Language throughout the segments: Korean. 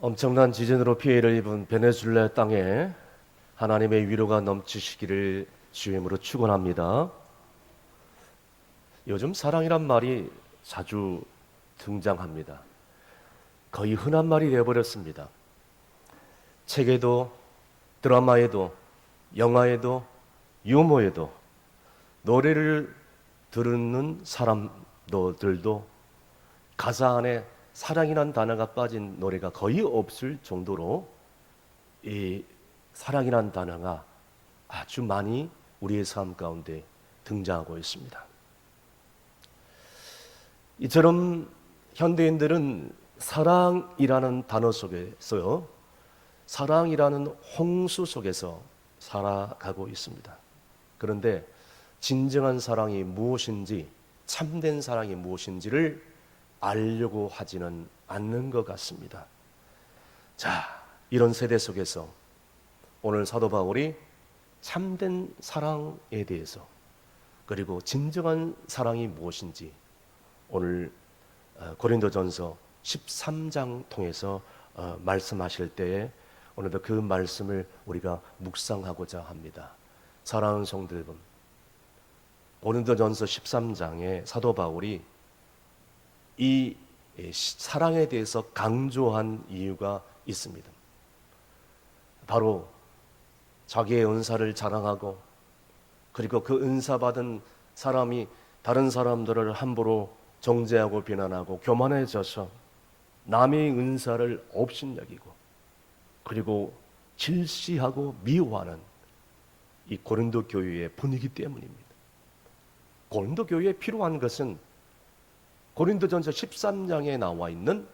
엄청난 지진으로 피해를 입은 베네수엘라 땅에 하나님의 위로가 넘치시기를 주임으로 축원합니다. 요즘 사랑이란 말이 자주 등장합니다. 거의 흔한 말이 되어버렸습니다. 책에도 드라마에도 영화에도 유머에도 노래를 듣는 사람들도 가사 안에 사랑이란 단어가 빠진 노래가 거의 없을 정도로 이 사랑이란 단어가 아주 많이 우리의 삶 가운데 등장하고 있습니다. 이처럼 현대인들은 사랑이라는 단어 속에서 사랑이라는 홍수 속에서 살아가고 있습니다. 그런데 진정한 사랑이 무엇인지, 참된 사랑이 무엇인지를 알려고 하지는 않는 것 같습니다. 자, 이런 세대 속에서 오늘 사도 바울이 참된 사랑에 대해서, 그리고 진정한 사랑이 무엇인지 오늘 고린도전서 13장 통해서 말씀하실 때에 오늘도 그 말씀을 우리가 묵상하고자 합니다. 사랑하는 성도 여러분, 고린도전서 13장에 사도 바울이 이 사랑에 대해서 강조한 이유가 있습니다. 바로 자기의 은사를 자랑하고, 그리고 그 은사 받은 사람이 다른 사람들을 함부로 정죄하고 비난하고 교만해져서 남의 은사를 업신여기고, 그리고 질시하고 미워하는 이 고린도 교회의 분위기 때문입니다. 고린도 교회에 필요한 것은 고린도전서 13장에 나와 있는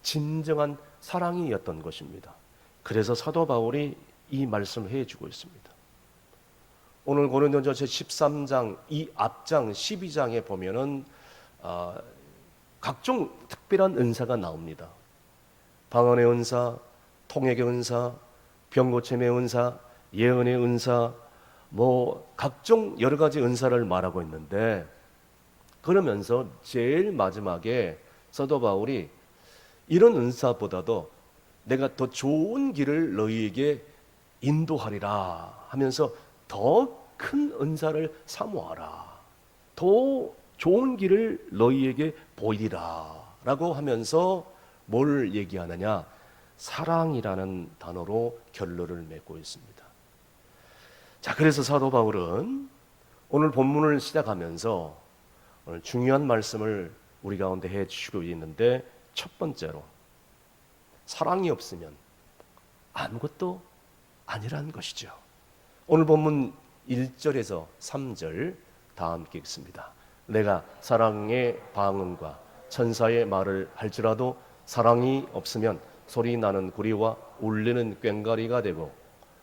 진정한 사랑이었던 것입니다. 그래서 사도 바울이 이 말씀을 해주고 있습니다. 오늘 고린도전서 13장 이 앞장 12장에 보면은 각종 특별한 은사가 나옵니다. 방언의 은사, 통역의 은사, 병고침의 은사, 예언의 은사, 각종 여러 가지 은사를 말하고 있는데, 그러면서 제일 마지막에 사도 바울이 이런 은사보다도 내가 더 좋은 길을 너희에게 인도하리라 하면서 더 큰 은사를 사모하라, 더 좋은 길을 너희에게 보이리라 라고 하면서 뭘 얘기하느냐? 사랑이라는 단어로 결론을 맺고 있습니다. 자, 그래서 사도 바울은 오늘 본문을 시작하면서 오늘 중요한 말씀을 우리 가운데 해주시고 있는데, 첫 번째로 사랑이 없으면 아무것도 아니라는 것이죠. 오늘 본문 1절에서 3절 다 함께 읽습니다. 내가 사랑의 방언과 천사의 말을 할지라도 사랑이 없으면 소리 나는 구리와 울리는 꽹과리가 되고,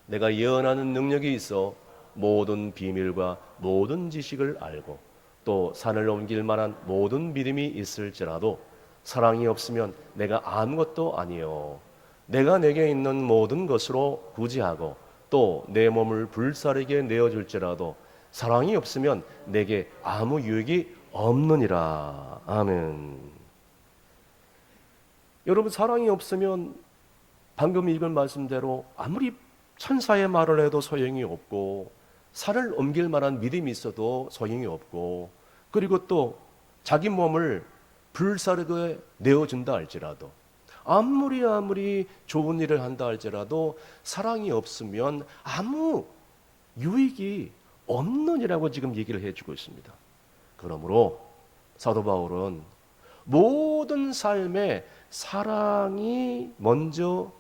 내가 예언하는 능력이 있어 모든 비밀과 모든 지식을 알고 또 산을 옮길 만한 모든 믿음이 있을지라도 사랑이 없으면 내가 아무것도 아니요, 내가 내게 있는 모든 것으로 구제하고 또 내 몸을 불사르게 내어줄지라도 사랑이 없으면 내게 아무 유익이 없느니라. 아멘. 여러분, 사랑이 없으면 방금 읽은 말씀대로 아무리 천사의 말을 해도 소용이 없고, 산을 옮길 만한 믿음이 있어도 소용이 없고, 그리고 또 자기 몸을 불사르게 내어준다 할지라도, 아무리 좋은 일을 한다 할지라도 사랑이 없으면 아무 유익이 없느니라고 지금 얘기를 해주고 있습니다. 그러므로 사도 바울은 모든 삶에 사랑이 먼저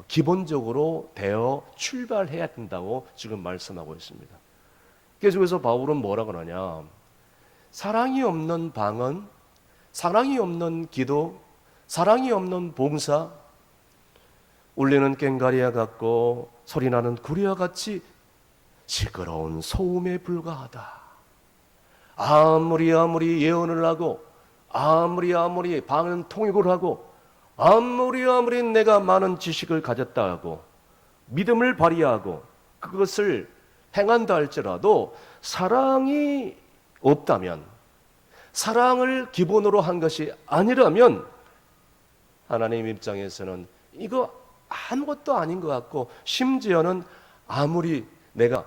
기본적으로 되어 출발해야 된다고 지금 말씀하고 있습니다. 계속해서 바울은 뭐라고 하냐? 사랑이 없는 방언, 사랑이 없는 기도, 사랑이 없는 봉사, 울리는 꽹과리와 같고 소리나는 구리와 같이 시끄러운 소음에 불과하다. 아무리 예언을 하고, 아무리 방언 통역을 하고, 아무리 내가 많은 지식을 가졌다 하고 믿음을 발휘하고 그것을 행한다 할지라도 사랑이 없다면, 사랑을 기본으로 한 것이 아니라면 하나님 입장에서는 이거 아무것도 아닌 것 같고, 심지어는 아무리 내가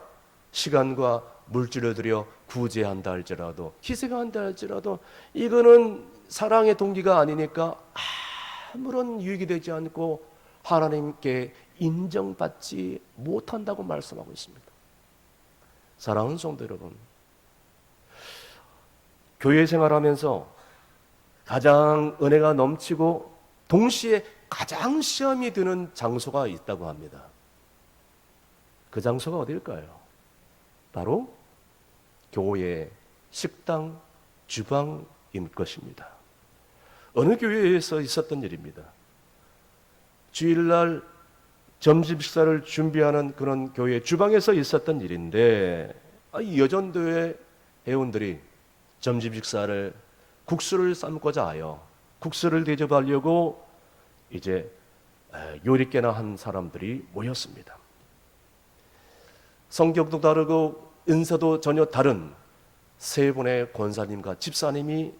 시간과 물질을 들여 구제한다 할지라도, 희생한다 할지라도 이거는 사랑의 동기가 아니니까 아무런 유익이 되지 않고 하나님께 인정받지 못한다고 말씀하고 있습니다. 사랑하는 성도 여러분, 교회 생활하면서 가장 은혜가 넘치고 동시에 가장 시험이 드는 장소가 있다고 합니다. 그 장소가 어딜까요? 바로 교회 식당 주방인 것입니다. 어느 교회에서 있었던 일입니다. 주일날 점심 식사를 준비하는 그런 교회 주방에서 있었던 일인데, 이 여전도의 회원들이 점심 식사를 국수를 삶고자 하여 국수를 대접하려고 이제 요리깨나 한 사람들이 모였습니다. 성격도 다르고 은사도 전혀 다른 세 분의 권사님과 집사님이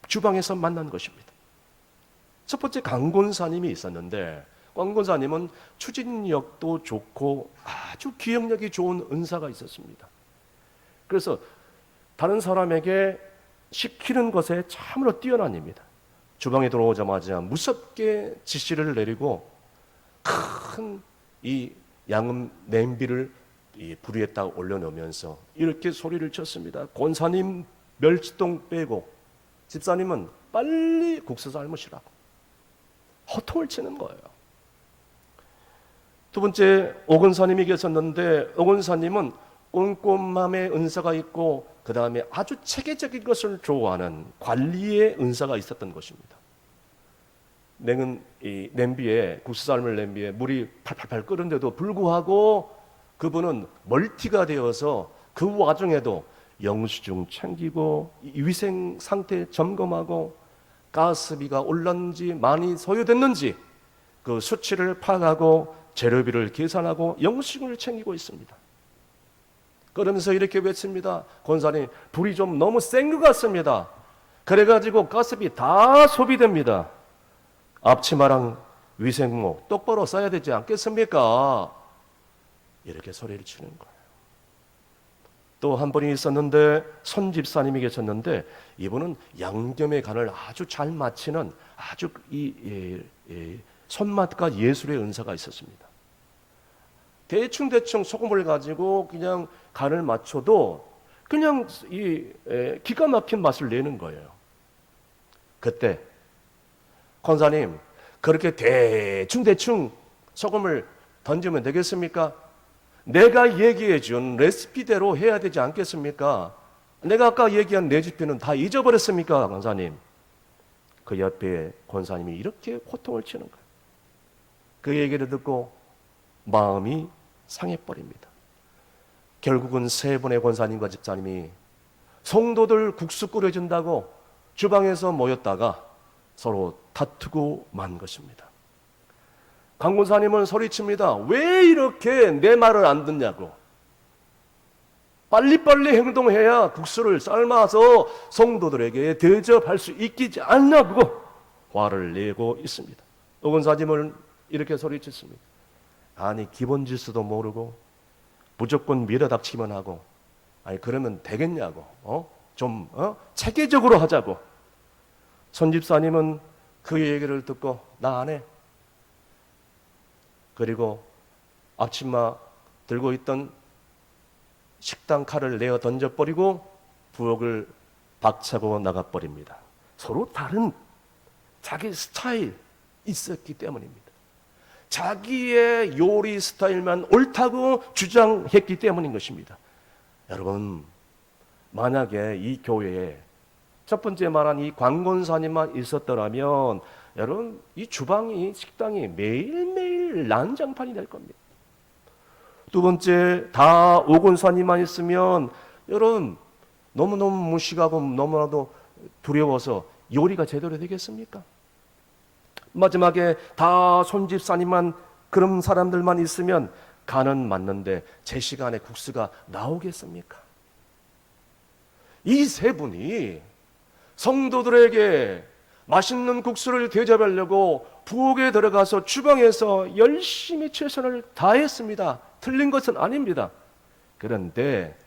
주방에서 만난 것입니다. 첫 번째 강권사님이 있었는데, 강권사님은 추진력도 좋고 아주 기억력이 좋은 은사가 있었습니다. 그래서 다른 사람에게 시키는 것에 참으로 뛰어난입니다. 주방에 들어오자마자 무섭게 지시를 내리고 큰 이 양은 냄비를 이 불 위에 딱 올려놓으면서 이렇게 소리를 쳤습니다. 권사님 멸치똥 빼고 집사님은 빨리 국수 삶으시라고 호통을 치는 거예요. 두 번째 오건사님이 계셨는데, 오건사님은 꼼꼼함의 은사가 있고 그 다음에 아주 체계적인 것을 좋아하는 관리의 은사가 있었던 것입니다. 냉은 이 냄비에, 국수 삶을 냄비에 물이 팔팔팔 끓는데도 불구하고 그분은 멀티가 되어서 그 와중에도 영수증 챙기고 위생 상태 점검하고 가스비가 올랐는지 많이 소요됐는지 그 수치를 파악하고 재료비를 계산하고 영수증을 챙기고 있습니다. 그러면서 이렇게 외칩니다. 권사님, 불이 좀 너무 센 것 같습니다. 그래가지고 가스비 다 소비됩니다. 앞치마랑 위생모 똑바로 써야 되지 않겠습니까? 이렇게 소리를 치는 거예요. 또 한 분이 있었는데, 손집사님이 계셨는데, 이분은 양념의 간을 아주 잘 맞히는 아주 손맛과 예술의 은사가 있었습니다. 대충 소금을 가지고 그냥 간을 맞춰도 그냥 기가 막힌 맛을 내는 거예요. 그때 권사님, 그렇게 대충 소금을 던지면 되겠습니까? 내가 얘기해 준 레시피대로 해야 되지 않겠습니까? 내가 아까 얘기한 레시피는 다 잊어버렸습니까, 권사님? 그 옆에 권사님이 이렇게 호통을 치는 거예요. 그 얘기를 듣고 마음이 상해버립니다. 결국은 세 분의 권사님과 집사님이 성도들 국수 끓여준다고 주방에서 모였다가 서로 다투고 만 것입니다. 강 권사님은 소리칩니다. 왜 이렇게 내 말을 안 듣냐고. 빨리빨리 행동해야 국수를 삶아서 성도들에게 대접할 수 있지 않냐고 화를 내고 있습니다. 오 권사님은 이렇게 소리쳤습니다. 아니, 기본 질서도 모르고 무조건 밀어닥치기만 하고, 아니 그러면 되겠냐고. 체계적으로 하자고. 손집사님은 그 얘기를 듣고 나 안 해. 그리고 앞치마 들고 있던 식당 칼을 내어 던져버리고 부엌을 박차고 나가버립니다. 서로 다른 자기 스타일 있었기 때문입니다. 자기의 요리 스타일만 옳다고 주장했기 때문인 것입니다. 여러분, 만약에 이 교회에 첫 번째 말한 이 광권사님만 있었더라면 여러분, 이 주방이, 식당이 매일매일 난장판이 될 겁니다. 두 번째, 다 오건사님만 있으면 여러분 너무너무 무식하고 너무나도 두려워서 요리가 제대로 되겠습니까? 마지막에 다 손집사님만, 그런 사람들만 있으면 간은 맞는데 제 시간에 국수가 나오겠습니까? 이 세 분이 성도들에게 맛있는 국수를 대접하려고 부엌에 들어가서 주방에서 열심히 최선을 다했습니다. 틀린 것은 아닙니다. 그런데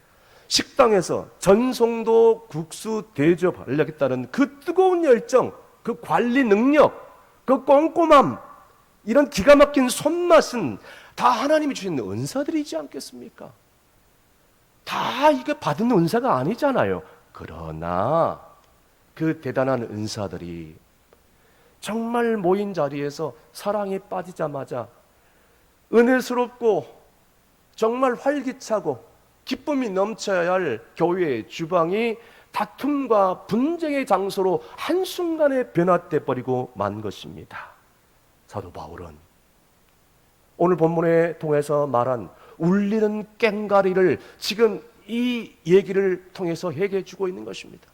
식당에서 전송도 국수 대접하려겠다는 그 뜨거운 열정, 그 관리 능력, 그 꼼꼼함, 이런 기가 막힌 손맛은 다 하나님이 주신 은사들이지 않겠습니까? 다 이게 받은 은사가 아니잖아요. 그러나 그 대단한 은사들이 정말 모인 자리에서 사랑에 빠지자마자 은혜스럽고 정말 활기차고 기쁨이 넘쳐야 할 교회의 주방이 다툼과 분쟁의 장소로 한순간에 변화돼 버리고 만 것입니다. 사도 바울은 오늘 본문에 통해서 말한 울리는 꽹과리를 지금 이 얘기를 통해서 얘기해 주고 있는 것입니다.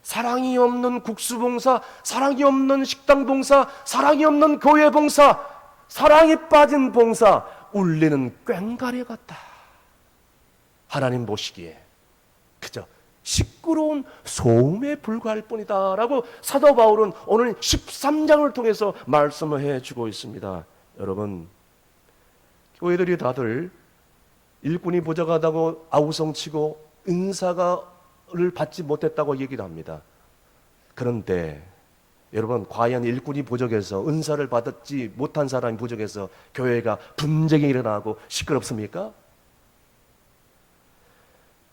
사랑이 없는 국수봉사, 사랑이 없는 식당봉사, 사랑이 없는 교회봉사, 사랑이 빠진 봉사, 울리는 꽹과리 같다. 하나님 보시기에 그저 시끄러운 소음에 불과할 뿐이다 라고 사도 바울은 오늘 13장을 통해서 말씀을 해주고 있습니다. 여러분, 교회들이 다들 일꾼이 부족하다고 아우성치고 은사를 받지 못했다고 얘기를 합니다. 그런데 여러분, 과연 일꾼이 부족해서 은사를 받지 못한 사람이 부족해서 교회가 분쟁이 일어나고 시끄럽습니까?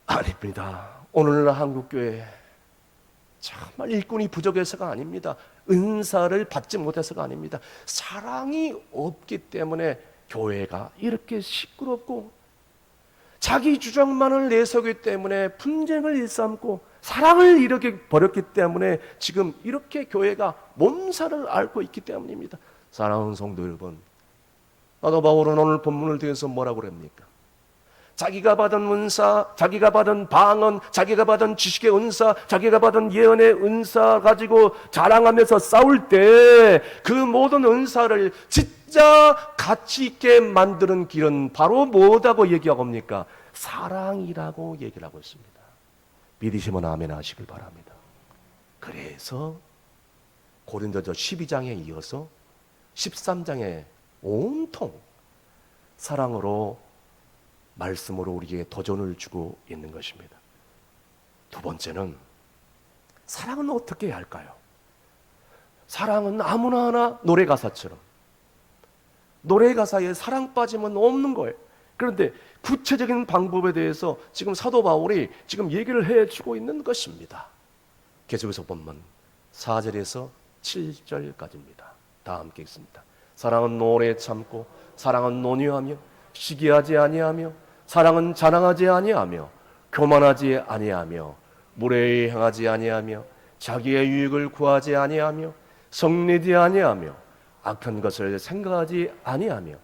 아닙니다. 오늘날 한국교회 정말 일꾼이 부족해서가 아닙니다. 은사를 받지 못해서가 아닙니다. 사랑이 없기 때문에 교회가 이렇게 시끄럽고 자기 주장만을 내세우기 때문에 분쟁을 일삼고 사랑을 잃게 버렸기 때문에 지금 이렇게 교회가 몸살을 앓고 있기 때문입니다. 사랑하는 성도 여러분, 사도 바울은 오늘 본문을 통해서 뭐라고 그럽니까? 자기가 받은 은사, 자기가 받은 방언, 자기가 받은 지식의 은사, 자기가 받은 예언의 은사 가지고 자랑하면서 싸울 때 그 모든 은사를 진짜 가치 있게 만드는 길은 바로 뭐라고 얘기하고 합니까? 사랑이라고 얘기를 하고 있습니다. 믿으시면 아멘 하시길 바랍니다. 그래서 고린도서 12장에 이어서 13장에 온통 사랑으로 말씀으로 우리에게 도전을 주고 있는 것입니다. 두 번째는 사랑은 어떻게 해야 할까요? 사랑은 아무나 하나 노래 가사처럼 노래 가사에 사랑 빠지면 없는 거예요. 그런데 구체적인 방법에 대해서 지금 사도 바울이 지금 얘기를 해주고 있는 것입니다. 계속해서 본문 4절에서 7절까지입니다. 다 함께 읽습니다. 사랑은 오래 참고 사랑은 논유하며 시기하지 아니하며 사랑은 자랑하지 아니하며 교만하지 아니하며 무례히 행하지 아니하며 자기의 유익을 구하지 아니하며 성내지 아니하며 악한 것을 생각하지 아니하며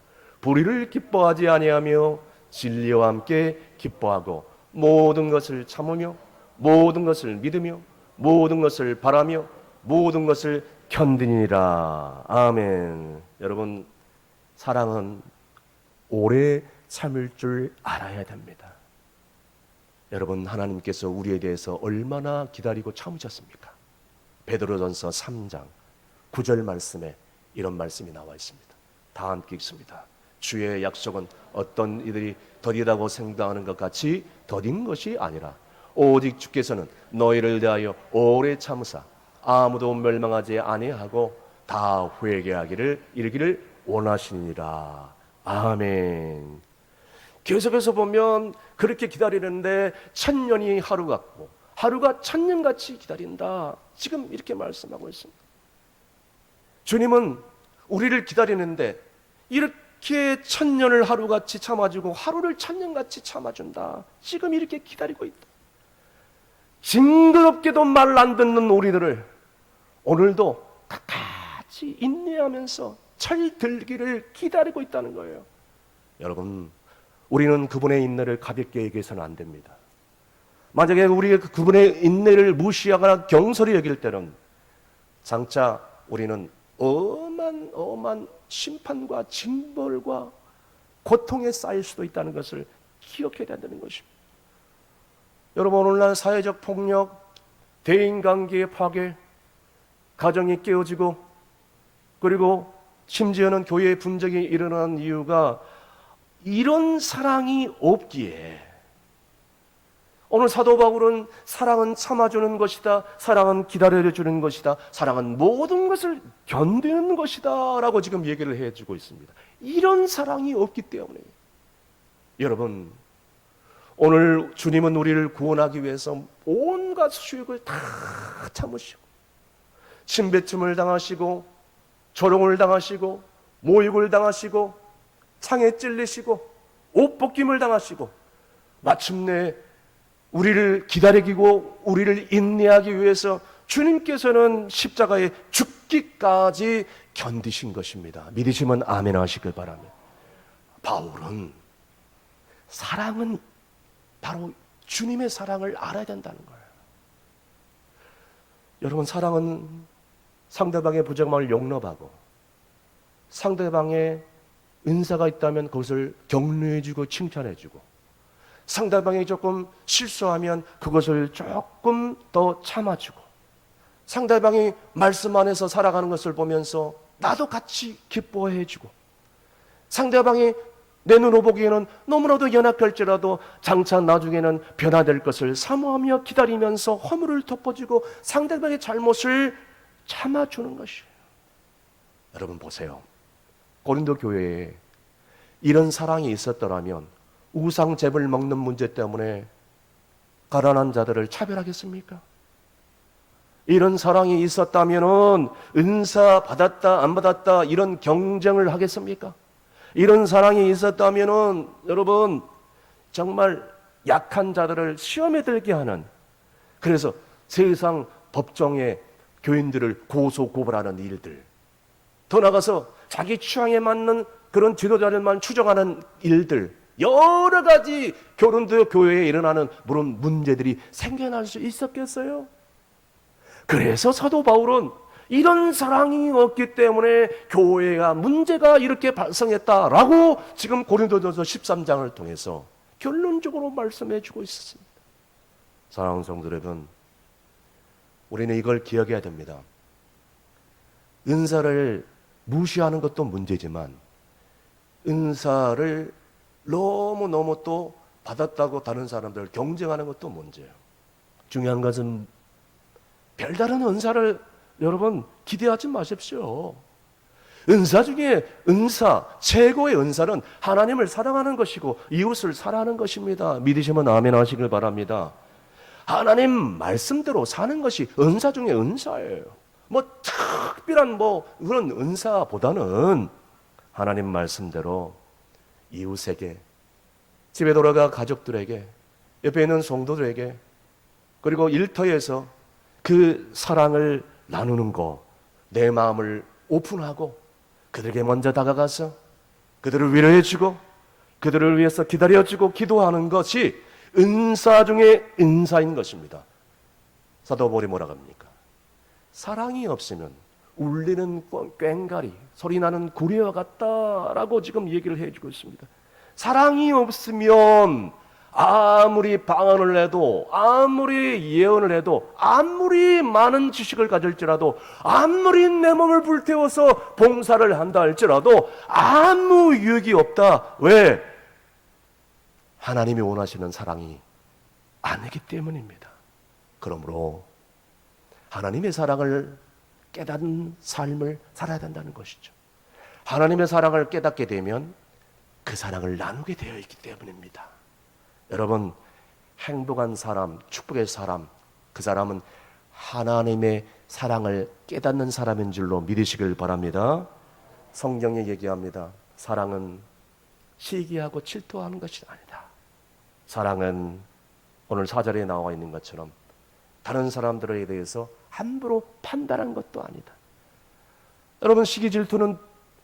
불의를 기뻐하지 아니하며 진리와 함께 기뻐하고 모든 것을 참으며 모든 것을 믿으며 모든 것을 바라며 모든 것을 견디니라. 아멘. 여러분, 사랑은 오래 참을 줄 알아야 됩니다. 여러분, 하나님께서 우리에 대해서 얼마나 기다리고 참으셨습니까? 베드로전서 3장 9절 말씀에 이런 말씀이 나와 있습니다. 다 함께 읽습니다. 주의 약속은 어떤 이들이 더디다고 생각하는 것 같이 더딘 것이 아니라 오직 주께서는 너희를 대하여 오래 참으사 아무도 멸망하지 아니하고 다 회개하기를 이르기를 원하시니라. 아멘. 계속해서 보면 그렇게 기다리는데 천년이 하루 같고 하루가 천년같이 기다린다. 지금 이렇게 말씀하고 있습니다. 주님은 우리를 기다리는데 이렇게 천년을 하루같이 참아주고 하루를 천년같이 참아준다. 지금 이렇게 기다리고 있다. 징그럽게도 말 안 듣는 우리들을 오늘도 같이 인내하면서 철들기를 기다리고 있다는 거예요. 여러분, 우리는 그분의 인내를 가볍게 얘기해서는 안 됩니다. 만약에 우리가 그분의 인내를 무시하거나 경솔히 여길 때는 장차 우리는 엄한 심판과 징벌과 고통에 쌓일 수도 있다는 것을 기억해야 된다는 것입니다. 여러분, 오늘날 사회적 폭력, 대인관계의 파괴, 가정이 깨어지고 그리고 심지어는 교회의 분쟁이 일어난 이유가 이런 사랑이 없기에, 오늘 사도 바울은 사랑은 참아주는 것이다, 사랑은 기다려주는 것이다, 사랑은 모든 것을 견디는 것이다 라고 지금 얘기를 해주고 있습니다. 이런 사랑이 없기 때문에 여러분, 오늘 주님은 우리를 구원하기 위해서 온갖 수욕을 다 참으시고 침뱉음을 당하시고 조롱을 당하시고 모욕을 당하시고 창에 찔리시고 옷 벗김을 당하시고 마침내 우리를 기다리고 우리를 인내하기 위해서 주님께서는 십자가에 죽기까지 견디신 것입니다. 믿으시면 아멘 하시길 바랍니다. 바울은 사랑은 바로 주님의 사랑을 알아야 된다는 거예요. 여러분, 사랑은 상대방의 부정함을 용납하고 상대방의 은사가 있다면 그것을 격려해주고 칭찬해주고 상대방이 조금 실수하면 그것을 조금 더 참아주고 상대방이 말씀 안에서 살아가는 것을 보면서 나도 같이 기뻐해주고 상대방이 내 눈으로 보기에는 너무나도 연약할지라도 장차 나중에는 변화될 것을 사모하며 기다리면서 허물을 덮어주고 상대방의 잘못을 참아주는 것이에요. 여러분 보세요. 고린도 교회에 이런 사랑이 있었더라면 우상 제물 먹는 문제 때문에 가난한 자들을 차별하겠습니까? 이런 사랑이 있었다면 은사 받았다 안 받았다 이런 경쟁을 하겠습니까? 이런 사랑이 있었다면 여러분 정말 약한 자들을 시험에 들게 하는, 그래서 세상 법정에 교인들을 고소고발하는 일들, 더 나가서 자기 취향에 맞는 그런 지도자들만 추정하는 일들, 여러 가지 고린도 교회에 일어나는 물론 문제들이 생겨날 수 있었겠어요? 그래서 사도 바울은 이런 사랑이 없기 때문에 교회가 문제가 이렇게 발생했다라고 지금 고린도전서 13장을 통해서 결론적으로 말씀해 주고 있습니다. 사랑하는 성도 여러분, 우리는 이걸 기억해야 됩니다. 은사를 무시하는 것도 문제지만 은사를 너무너무 또 받았다고 다른 사람들을 경쟁하는 것도 문제예요. 중요한 것은 별다른 은사를 여러분 기대하지 마십시오. 은사 중에 최고의 은사는 하나님을 사랑하는 것이고 이웃을 사랑하는 것입니다. 믿으시면 아멘 하시길 바랍니다. 하나님 말씀대로 사는 것이 은사 중에 은사예요. 특별한 그런 은사보다는 하나님 말씀대로 이웃에게, 집에 돌아가 가족들에게, 옆에 있는 성도들에게, 그리고 일터에서 그 사랑을 나누는 거, 내 마음을 오픈하고 그들에게 먼저 다가가서 그들을 위로해주고 그들을 위해서 기다려주고 기도하는 것이 은사 중에 은사인 것입니다. 사도 바울이 뭐라고 합니까? 사랑이 없으면 울리는 꽹과리, 소리나는 구리와 같다라고 지금 얘기를 해주고 있습니다. 사랑이 없으면 아무리 방언을 해도, 아무리 예언을 해도, 아무리 많은 지식을 가질지라도, 아무리 내 몸을 불태워서 봉사를 한다 할지라도 아무 유익이 없다. 왜? 하나님이 원하시는 사랑이 아니기 때문입니다. 그러므로 하나님의 사랑을 깨닫는 삶을 살아야 된다는 것이죠. 하나님의 사랑을 깨닫게 되면 그 사랑을 나누게 되어 있기 때문입니다. 여러분, 행복한 사람, 축복의 사람, 그 사람은 하나님의 사랑을 깨닫는 사람인 줄로 믿으시길 바랍니다. 성경에 얘기합니다. 사랑은 시기하고 질투하는 것이 아니다. 사랑은 오늘 4절에 나와 있는 것처럼 다른 사람들에 대해서 함부로 판단한 것도 아니다. 여러분, 시기 질투는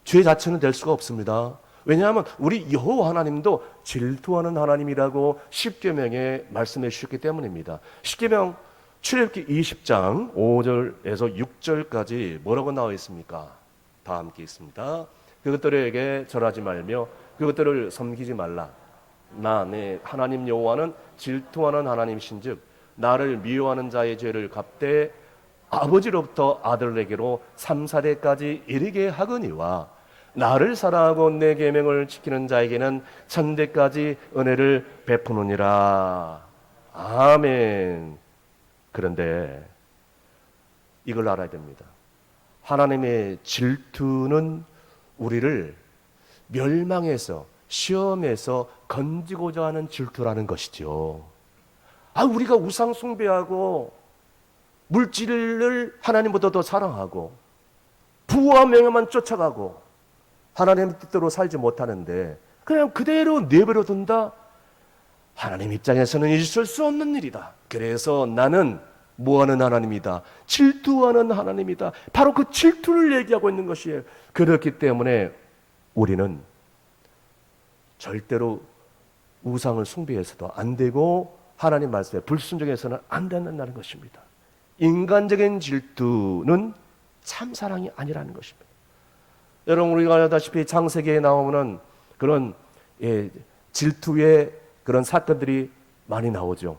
죄 자체는 될 수가 없습니다. 왜냐하면 우리 여호와 하나님도 질투하는 하나님이라고 십계명에 말씀해 주셨기 때문입니다. 십계명 출애굽기 20장 5절에서 6절까지 뭐라고 나와 있습니까? 다 함께 있습니다. 그것들에게 절하지 말며 그것들을 섬기지 말라. 나 내 하나님 여호와는 질투하는 하나님이신즉 나를 미워하는 자의 죄를 갚되 아버지로부터 아들에게로 3, 4대까지 이르게 하거니와 나를 사랑하고 내 계명을 지키는 자에게는 천대까지 은혜를 베푸느니라. 아멘. 그런데 이걸 알아야 됩니다. 하나님의 질투는 우리를 멸망해서 시험에서 건지고자 하는 질투라는 것이죠. 우리가 우상 숭배하고 물질을 하나님보다 더 사랑하고 부와 명예만 쫓아가고 하나님의 뜻대로 살지 못하는데 그냥 그대로 내버려 둔다? 하나님 입장에서는 있을 수 없는 일이다. 그래서 나는 뭐하는 하나님이다? 질투하는 하나님이다. 바로 그 질투를 얘기하고 있는 것이에요. 그렇기 때문에 우리는 절대로 우상을 숭배해서도 안 되고 하나님 말씀에 불순종해서는 안 된다는 것입니다. 인간적인 질투는 참 사랑이 아니라는 것입니다. 여러분, 우리가 알다시피 창세기에 나오는 그런 질투의 그런 사건들이 많이 나오죠.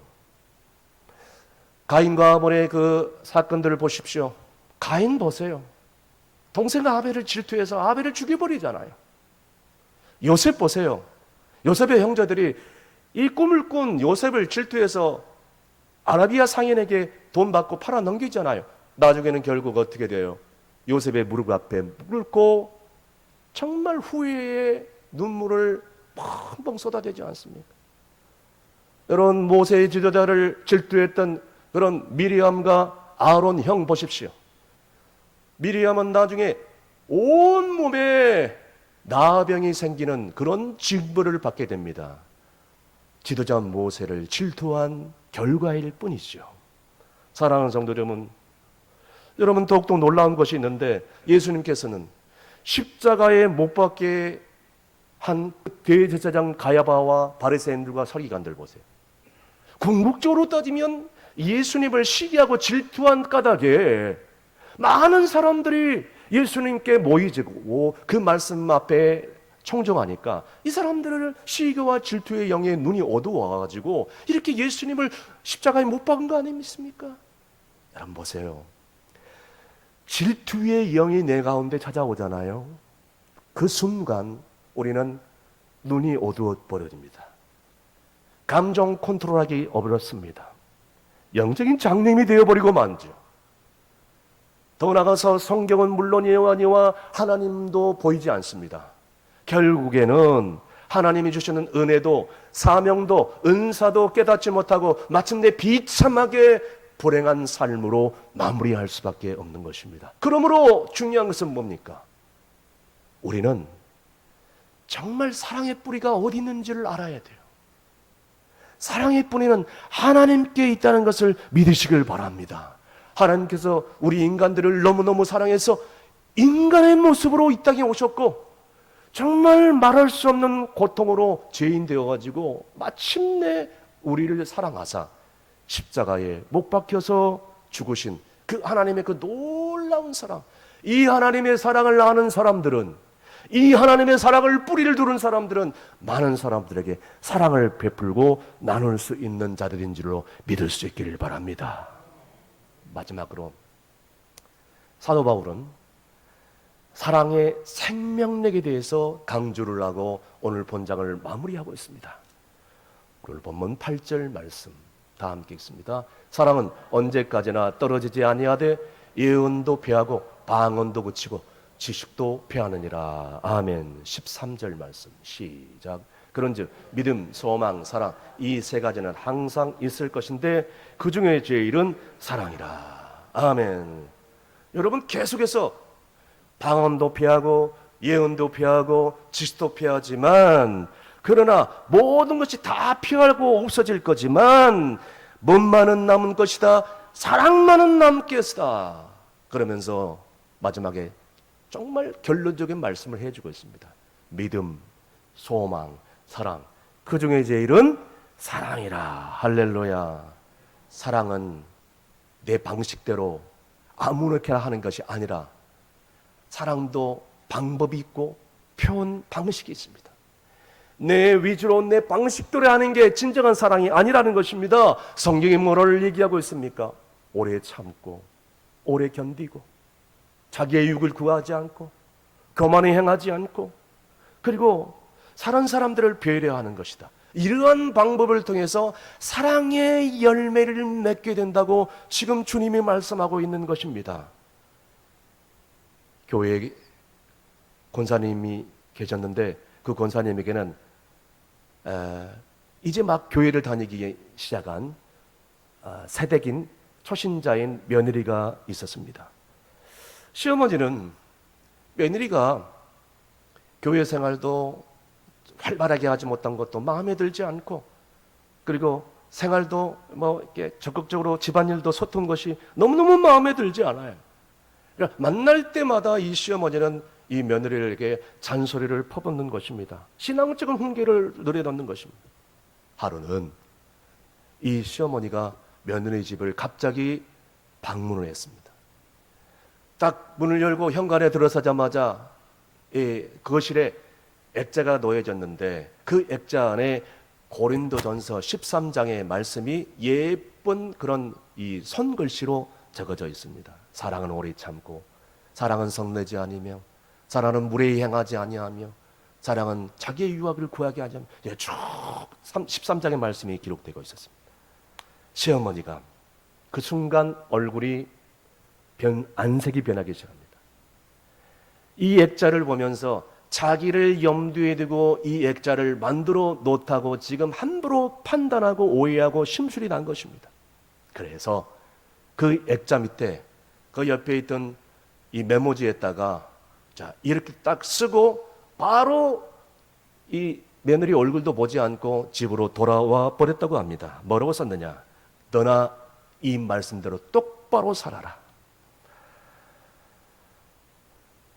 가인과 아벨의 그 사건들을 보십시오. 가인 보세요. 동생 아벨을 질투해서 아벨을 죽여버리잖아요. 요셉 보세요. 요셉의 형제들이 이 꿈을 꾼 요셉을 질투해서 아라비아 상인에게 돈 받고 팔아 넘기잖아요. 나중에는 결국 어떻게 돼요? 요셉의 무릎 앞에 꿇고 정말 후회의 눈물을 펑펑 쏟아대지 않습니까? 여러분, 모세의 지도자를 질투했던 그런 미리암과 아론 형 보십시오. 미리암은 나중에 온몸에 나병이 생기는 그런 징벌을 받게 됩니다. 지도자 모세를 질투한 결과일 뿐이죠. 사랑하는 성도 여러분, 더욱더 놀라운 것이 있는데 예수님께서는 십자가에 못 박게 한 대제사장 가야바와 바리새인들과 서기관들 보세요. 궁극적으로 따지면 예수님을 시기하고 질투한 까닭에 많은 사람들이 예수님께 모이고 그 말씀 앞에 청정하니까 이 사람들을 시기와 질투의 영에 눈이 어두워가지고 이렇게 예수님을 십자가에 못 박은 거 아닙니까? 여러분 보세요. 질투의 영이 내 가운데 찾아오잖아요. 그 순간 우리는 눈이 어두워 버려집니다. 감정 컨트롤하기 어렵습니다. 영적인 장님이 되어버리고 만죠. 더 나아가서 성경은 물론이와 하나님도 보이지 않습니다. 결국에는 하나님이 주시는 은혜도 사명도 은사도 깨닫지 못하고 마침내 비참하게 불행한 삶으로 마무리할 수밖에 없는 것입니다. 그러므로 중요한 것은 뭡니까? 우리는 정말 사랑의 뿌리가 어디 있는지를 알아야 돼요. 사랑의 뿌리는 하나님께 있다는 것을 믿으시길 바랍니다. 하나님께서 우리 인간들을 너무너무 사랑해서 인간의 모습으로 이 땅에 오셨고 정말 말할 수 없는 고통으로 죄인 되어가지고 마침내 우리를 사랑하사 십자가에 못 박혀서 죽으신 그 하나님의 그 놀라운 사랑, 이 하나님의 사랑을 아는 사람들은, 이 하나님의 사랑을 뿌리를 두른 사람들은 많은 사람들에게 사랑을 베풀고 나눌 수 있는 자들인 줄로 믿을 수 있기를 바랍니다. 마지막으로 사도 바울은 사랑의 생명력에 대해서 강조를 하고 오늘 본장을 마무리하고 있습니다. 오늘 본문 8절 말씀 다 함께 읽습니다. 사랑은 언제까지나 떨어지지 아니하되 예언도 배하고 방언도 그치고 지식도 배하느니라. 아멘. 13절 말씀 시작. 그런즉 믿음, 소망, 사랑 이 세 가지는 항상 있을 것인데 그 중에 제일은 사랑이라. 아멘. 여러분, 계속해서 방언도 피하고 예언도 피하고 지식도 피하지만, 그러나 모든 것이 다 피하고 없어질 거지만 뭔만은 남은 것이다, 사랑만은 남겠으다. 그러면서 마지막에 정말 결론적인 말씀을 해주고 있습니다. 믿음, 소망, 사랑 그 중에 제일은 사랑이라. 할렐루야. 사랑은 내 방식대로 아무렇게나 하는 것이 아니라 사랑도 방법이 있고 표현 방식이 있습니다. 내 위주로 내 방식대로 하는 게 진정한 사랑이 아니라는 것입니다. 성경이 뭐를 얘기하고 있습니까? 오래 참고 오래 견디고 자기의 유익을 구하지 않고 교만히 행하지 않고 그리고 사는 사람들을 배려하는 것이다. 이러한 방법을 통해서 사랑의 열매를 맺게 된다고 지금 주님이 말씀하고 있는 것입니다. 교회에 권사님이 계셨는데 그 권사님에게는 이제 막 교회를 다니기 시작한 새댁인 초신자인 며느리가 있었습니다. 시어머니는 며느리가 교회 생활도 활발하게 하지 못한 것도 마음에 들지 않고 그리고 생활도 뭐 이렇게 적극적으로 집안일도 서툰 것이 너무너무 마음에 들지 않아요. 그러니까 만날 때마다 이 시어머니는 이 며느리에게 잔소리를 퍼붓는 것입니다. 신앙적인 훈계를 누려놓는 것입니다. 하루는 이 시어머니가 며느리 집을 갑자기 방문을 했습니다. 딱 문을 열고 현관에 들어서자마자 거실에 액자가 놓여졌는데 그 액자 안에 고린도전서 13장의 말씀이 예쁜 그런 이 손글씨로 적어져 있습니다. 사랑은 오래 참고 사랑은 성내지 아니며 사랑은 무례히 행하지 아니하며 사랑은 자기의 유익을 구하게 하지 않으며 쭉 13장의 말씀이 기록되고 있었습니다. 시어머니가 그 순간 얼굴이 안색이 변하기 시작합니다. 이 액자를 보면서 자기를 염두에 두고 이 액자를 만들어 놓다고 지금 함부로 판단하고 오해하고 심술이 난 것입니다. 그래서 그 액자 밑에 그 옆에 있던 이 메모지에다가 자 이렇게 딱 쓰고 바로 이 며느리 얼굴도 보지 않고 집으로 돌아와 버렸다고 합니다. 뭐라고 썼느냐? 너나 이 말씀대로 똑바로 살아라.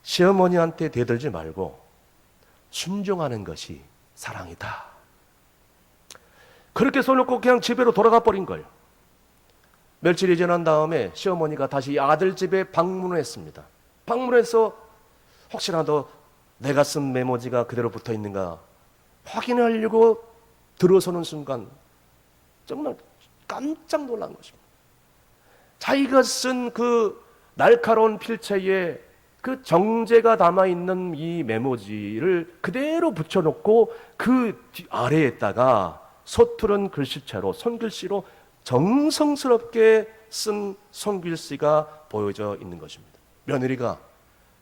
시어머니한테 대들지 말고 순종하는 것이 사랑이다. 그렇게 써놓고 그냥 집으로 돌아가 버린 거예요. 며칠이 지난 다음에 시어머니가 다시 아들 집에 방문을 했습니다. 방문해서 혹시라도 내가 쓴 메모지가 그대로 붙어 있는가 확인하려고 들어서는 순간 정말 깜짝 놀란 것입니다. 자기가 쓴 그 날카로운 필체에 그 정제가 담아있는 이 메모지를 그대로 붙여놓고 그 아래에다가 서투른 글씨체로 손글씨로 정성스럽게 쓴 손글씨가 보여져 있는 것입니다. 며느리가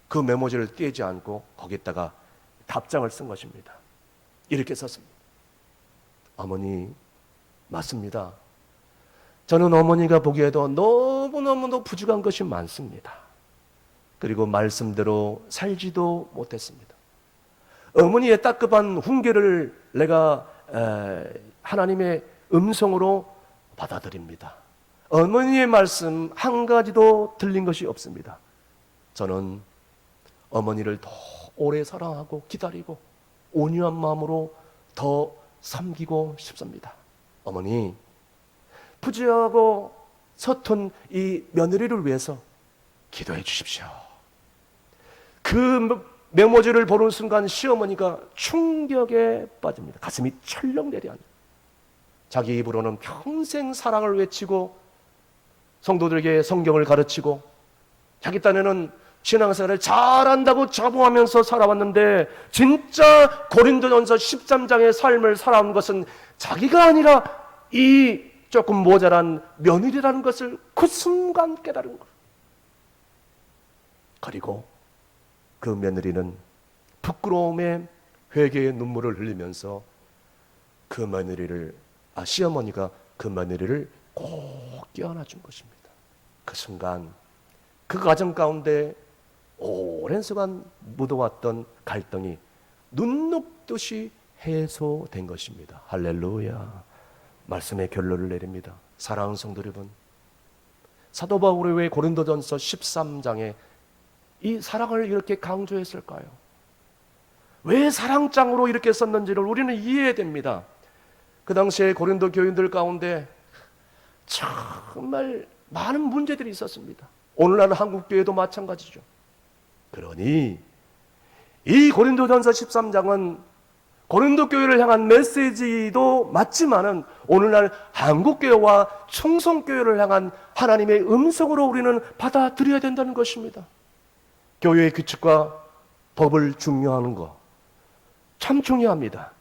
그 메모지를 떼지 않고 거기에다가 답장을 쓴 것입니다. 이렇게 썼습니다. 어머니, 맞습니다. 저는 어머니가 보기에도 너무너무 부족한 것이 많습니다. 그리고 말씀대로 살지도 못했습니다. 어머니의 따끔한 훈계를 내가 하나님의 음성으로 받아들입니다. 어머니의 말씀 한 가지도 들린 것이 없습니다. 저는 어머니를 더 오래 사랑하고 기다리고 온유한 마음으로 더 섬기고 싶습니다. 어머니, 부지하고 서툰 이 며느리를 위해서 기도해 주십시오. 그 메모지를 보는 순간 시어머니가 충격에 빠집니다. 가슴이 철렁 내려앉아요. 자기 입으로는 평생 사랑을 외치고 성도들에게 성경을 가르치고 자기 딴에는 신앙생활을 잘한다고 자부하면서 살아왔는데 진짜 고린도전서 13장의 삶을 살아온 것은 자기가 아니라 이 조금 모자란 며느리라는 것을 그 순간 깨달은 거예요. 그리고 그 며느리는 부끄러움에 회개의 눈물을 흘리면서 그 며느리를 시어머니가 그 며느리를 꼭 껴안아 준 것입니다. 그 순간 그 가정 가운데 오랜 시간 묻어왔던 갈등이 눈 녹듯이 해소된 것입니다. 할렐루야. 말씀의 결론을 내립니다. 사랑하는 성도 여러분, 사도 바울이 왜 고린도전서 13장에 이 사랑을 이렇게 강조했을까요? 왜 사랑장으로 이렇게 썼는지를 우리는 이해해야 됩니다. 그 당시에 고린도 교인들 가운데 정말 많은 문제들이 있었습니다. 오늘날 한국 교회도 마찬가지죠. 그러니 이 고린도전서 13장은 고린도 교회를 향한 메시지도 맞지만은 오늘날 한국 교회와 청송 교회를 향한 하나님의 음성으로 우리는 받아들여야 된다는 것입니다. 교회의 규칙과 법을 중요하는 거 참 중요합니다.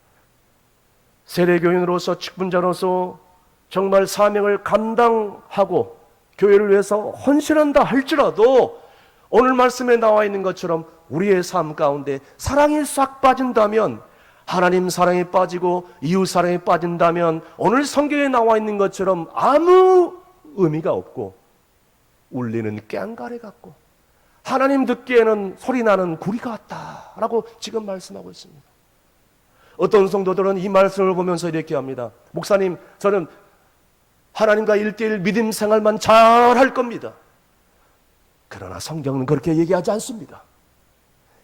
세례교인으로서 직분자로서 정말 사명을 감당하고 교회를 위해서 헌신한다 할지라도 오늘 말씀에 나와 있는 것처럼 우리의 삶 가운데 사랑이 싹 빠진다면, 하나님 사랑에 빠지고 이웃 사랑에 빠진다면 오늘 성경에 나와 있는 것처럼 아무 의미가 없고 울리는 꽹가리 같고 하나님 듣기에는 소리나는 구리 같다라고 지금 말씀하고 있습니다. 어떤 성도들은 이 말씀을 보면서 이렇게 합니다. 목사님, 저는 하나님과 1:1 믿음 생활만 잘할 겁니다. 그러나 성경은 그렇게 얘기하지 않습니다.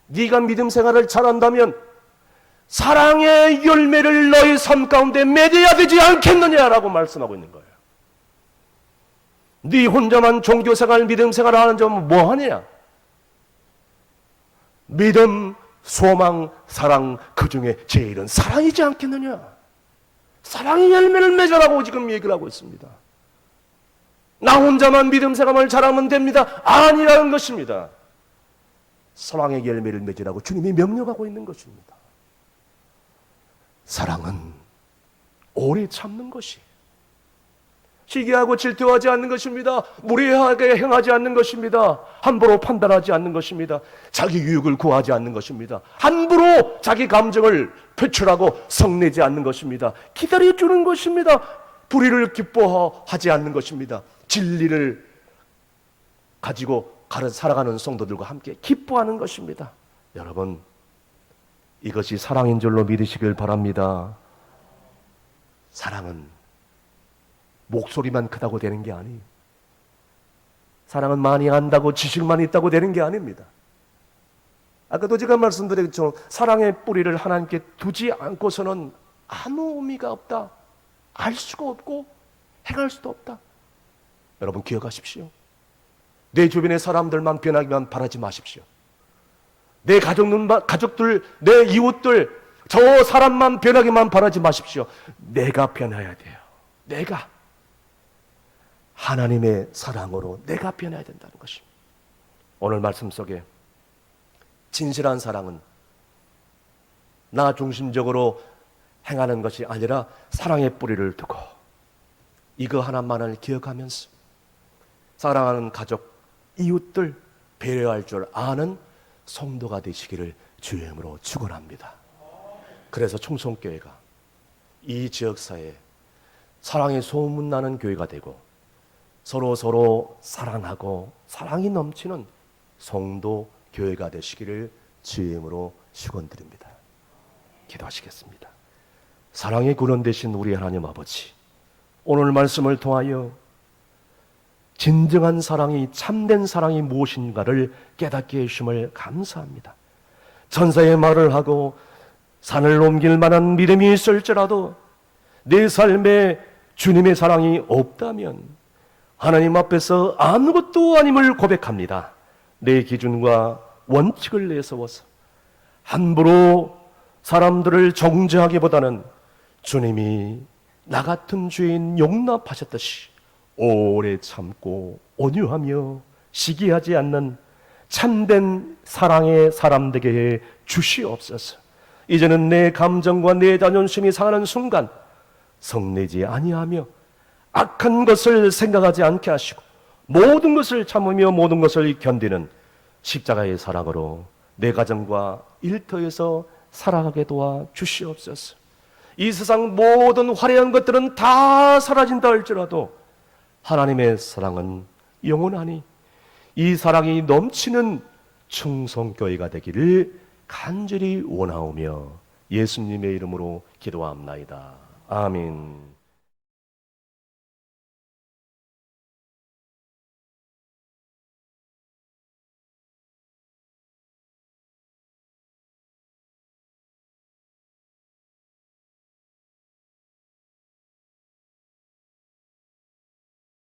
네가 믿음 생활을 잘한다면 사랑의 열매를 너의 삶 가운데 맺어야 되지 않겠느냐라고 말씀하고 있는 거예요. 네 혼자만 종교생활, 믿음 생활을 하는 점은 뭐하냐? 믿음, 소망, 사랑, 그 중에 제일은 사랑이지 않겠느냐? 사랑의 열매를 맺으라고 지금 얘기를 하고 있습니다. 나 혼자만 믿음 생활을 잘하면 됩니다. 아니라는 것입니다. 사랑의 열매를 맺으라고 주님이 명령하고 있는 것입니다. 사랑은 오래 참는 것이, 시기하고 질투하지 않는 것입니다. 무례하게 행하지 않는 것입니다. 함부로 판단하지 않는 것입니다. 자기 유익을 구하지 않는 것입니다. 함부로 자기 감정을 표출하고 성내지 않는 것입니다. 기다려주는 것입니다. 불의를 기뻐하지 않는 것입니다. 진리를 가지고 살아가는 성도들과 함께 기뻐하는 것입니다. 여러분, 이것이 사랑인 줄로 믿으시길 바랍니다. 사랑은 목소리만 크다고 되는 게 아니에요. 사랑은 많이 안다고 지식만 있다고 되는 게 아닙니다. 아까도 제가 말씀드렸죠. 사랑의 뿌리를 하나님께 두지 않고서는 아무 의미가 없다. 알 수가 없고 행할 수도 없다. 여러분 기억하십시오. 내 주변의 사람들만 변하기만 바라지 마십시오. 내 가족들, 내 이웃들, 저 사람만 변하기만 바라지 마십시오. 내가 변해야 돼요. 내가 하나님의 사랑으로 내가 변해야 된다는 것입니다. 오늘 말씀 속에 진실한 사랑은 나 중심적으로 행하는 것이 아니라 사랑의 뿌리를 두고 이거 하나만을 기억하면서 사랑하는 가족, 이웃들 배려할 줄 아는 성도가 되시기를 주의 이름으로 축원합니다. 그래서 충성교회가 이 지역사회에 사랑의 소문나는 교회가 되고 서로 사랑하고 사랑이 넘치는 성도 교회가 되시기를 주의 이름으로 축원드립니다. 기도하시겠습니다. 사랑의 근원 되신 우리 하나님 아버지, 오늘 말씀을 통하여 진정한 사랑이, 참된 사랑이 무엇인가를 깨닫게 해주심을 감사합니다. 천사의 말을 하고 산을 옮길 만한 믿음이 있을지라도 내 삶에 주님의 사랑이 없다면 하나님 앞에서 아무것도 아님을 고백합니다. 내 기준과 원칙을 내세워서 함부로 사람들을 정죄하기보다는 주님이 나 같은 죄인 용납하셨듯이 오래 참고 온유하며 시기하지 않는 참된 사랑의 사람 되게 해 주시옵소서. 이제는 내 감정과 내 자존심이 상하는 순간 성내지 아니하며 악한 것을 생각하지 않게 하시고 모든 것을 참으며 모든 것을 견디는 십자가의 사랑으로 내 가정과 일터에서 살아가게 도와 주시옵소서. 이 세상 모든 화려한 것들은 다 사라진다 할지라도 하나님의 사랑은 영원하니 이 사랑이 넘치는 충성교회가 되기를 간절히 원하오며 예수님의 이름으로 기도합나이다. 아멘.